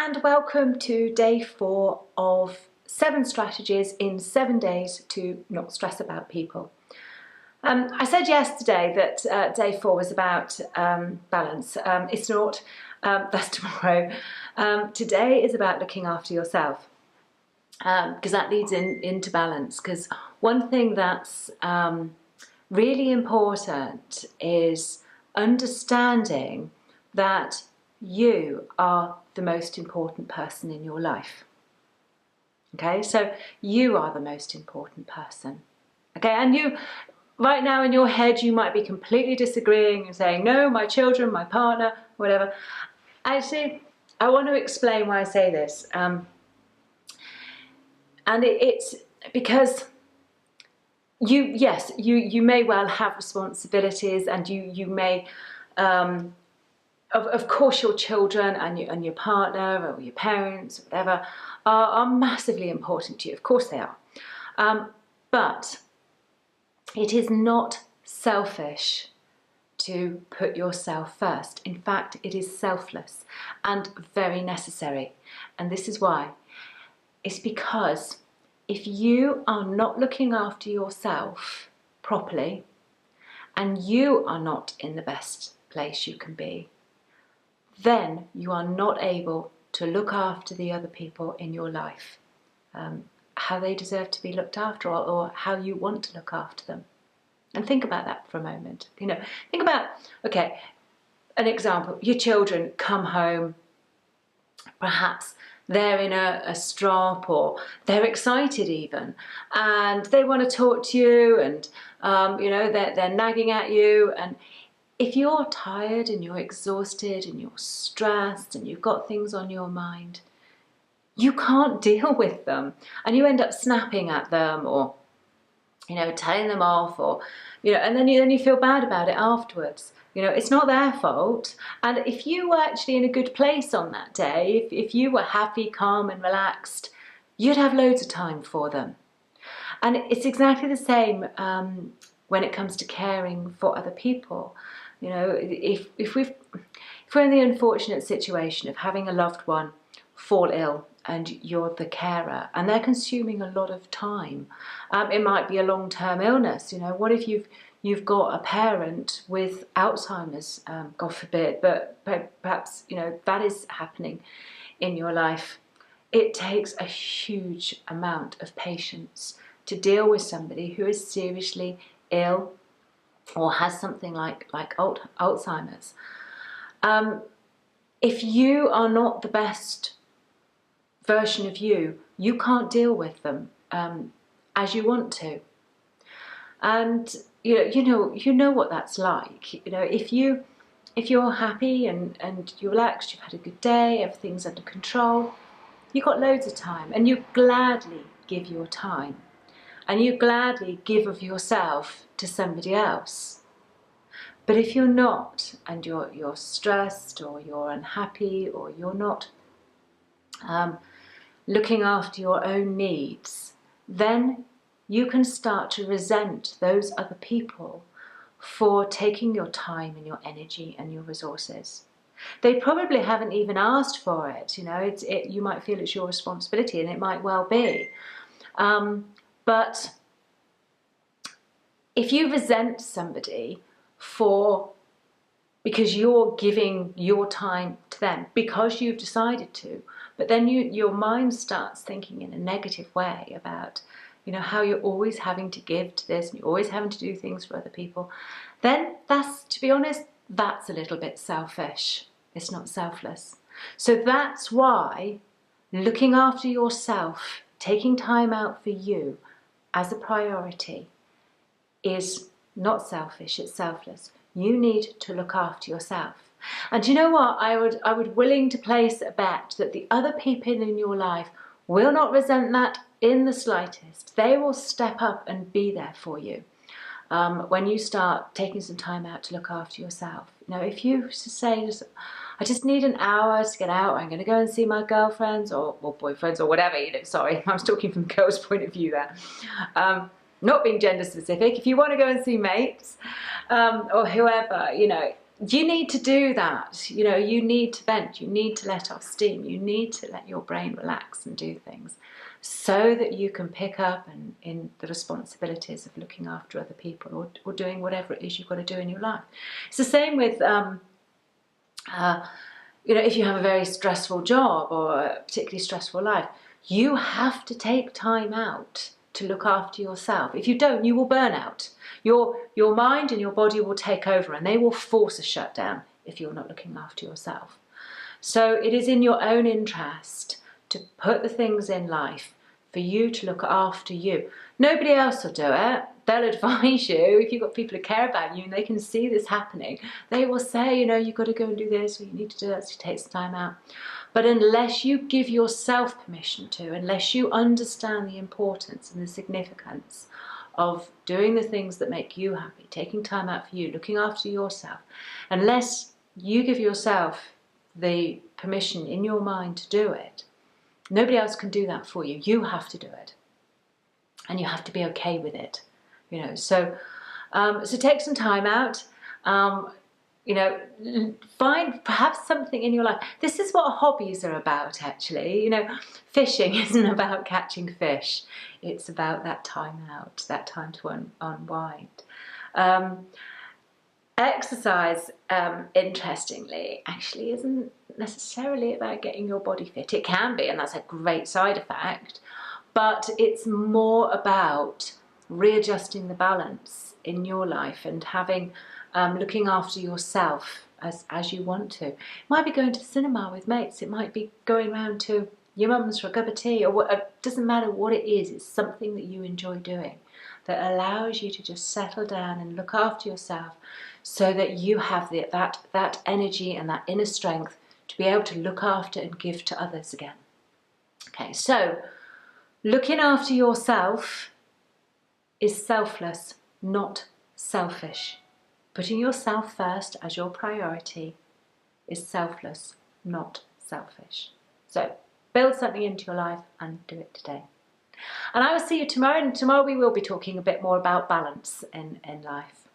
and welcome to day 4 of 7 strategies in 7 days to not stress about people. I said yesterday that day 4 was about balance. It's not, that's tomorrow. Today is about looking after yourself, because that leads into balance. Because one thing that's really important is understanding that you are the most important person in your life. Okay, so you are the most important person. Okay, and you, right now in your head, you might be completely disagreeing and saying, no, my children, my partner, whatever. Actually, I want to explain why I say this. And it's because you may well have responsibilities, and you may, of course, your children and your partner or your parents, whatever, are massively important to you. Of course they are. But it is not selfish to put yourself first. In fact, it is selfless and very necessary. And this is why. It's because if you are not looking after yourself properly, and you are not in the best place you can be, then you are not able to look after the other people in your life, how they deserve to be looked after, or how you want to look after them. And think about that for a moment. You know, think about, okay, an example, your children come home, perhaps they're in a strop, or they're excited even, and they want to talk to you, and you know, they're nagging at you. And if you're tired and you're exhausted and you're stressed and you've got things on your mind, you can't deal with them, and you end up snapping at them, or, you know, telling them off, or, you know, and then you feel bad about it afterwards. You know, it's not their fault. And if you were actually in a good place on that day, if you were happy, calm and relaxed, you'd have loads of time for them. And it's exactly the same when it comes to caring for other people. You know, if we're in the unfortunate situation of having a loved one fall ill, and you're the carer, and they're consuming a lot of time. It might be a long-term illness. You know, what if you've got a parent with Alzheimer's, God forbid, but perhaps, you know, that is happening in your life. It takes a huge amount of patience to deal with somebody who is seriously ill or has something like Alzheimer's. If you are not the best version of you, you can't deal with them as you want to. And you know what that's like. You know, if you're happy and you're relaxed, you've had a good day, everything's under control, you've got loads of time, and you gladly give your time, and you gladly give of yourself to somebody else. But if you're not, and you're stressed, or you're unhappy, or you're not looking after your own needs, then you can start to resent those other people for taking your time and your energy and your resources. They probably haven't even asked for it. You know, you might feel it's your responsibility, and it might well be. But if you resent somebody because you're giving your time to them because you've decided to, but then your mind starts thinking in a negative way about, you know, how you're always having to give to this, and you're always having to do things for other people, then that's, to be honest, that's a little bit selfish. It's not selfless. So that's why looking after yourself, taking time out for you as a priority, is not selfish, it's selfless. You need to look after yourself. And you know what? I would willing to place a bet that the other people in your life will not resent that in the slightest. They will step up and be there for you when you start taking some time out to look after yourself. You know, if you say, I just need an hour to get out, I'm going to go and see my girlfriends or boyfriends or whatever, you know, sorry, I was talking from the girl's point of view there. Not being gender specific. If you want to go and see mates or whoever, you know, you need to do that. You know, you need to vent, you need to let off steam, you need to let your brain relax and do things so that you can pick up in the responsibilities of looking after other people, or doing whatever it is you've got to do in your life. It's the same with, you know, if you have a very stressful job or a particularly stressful life, you have to take time out to look after yourself. If you don't, you will burn out. Your mind and your body will take over, and they will force a shutdown if you're not looking after yourself. So it is in your own interest to put the things in life for you to look after you. Nobody else will do it. They'll advise you. If you've got people who care about you and they can see this happening, they will say, you know, you've got to go and do this, or you need to do that, so take some time out. But unless you give yourself permission to, unless you understand the importance and the significance of doing the things that make you happy, taking time out for you, looking after yourself, unless you give yourself the permission in your mind to do it, nobody else can do that for you. You have to do it, and you have to be okay with it. You know, so take some time out. You know, find perhaps something in your life. This is what hobbies are about, actually. You know, fishing isn't about catching fish. It's about that time out, that time to unwind. Exercise, interestingly, actually isn't necessarily about getting your body fit. It can be, and that's a great side effect, but it's more about readjusting the balance in your life and having looking after yourself as you want to. It might be going to the cinema with mates. It might be going round to your mum's for a cup of tea, or what. It doesn't matter what it is. It's something that you enjoy doing that allows you to just settle down and look after yourself, so that you have that energy and that inner strength to be able to look after and give to others again. Okay, so looking after yourself is selfless, not selfish. Putting yourself first as your priority is selfless, not selfish. So build something into your life and do it today. And I will see you tomorrow, and tomorrow we will be talking a bit more about balance in life.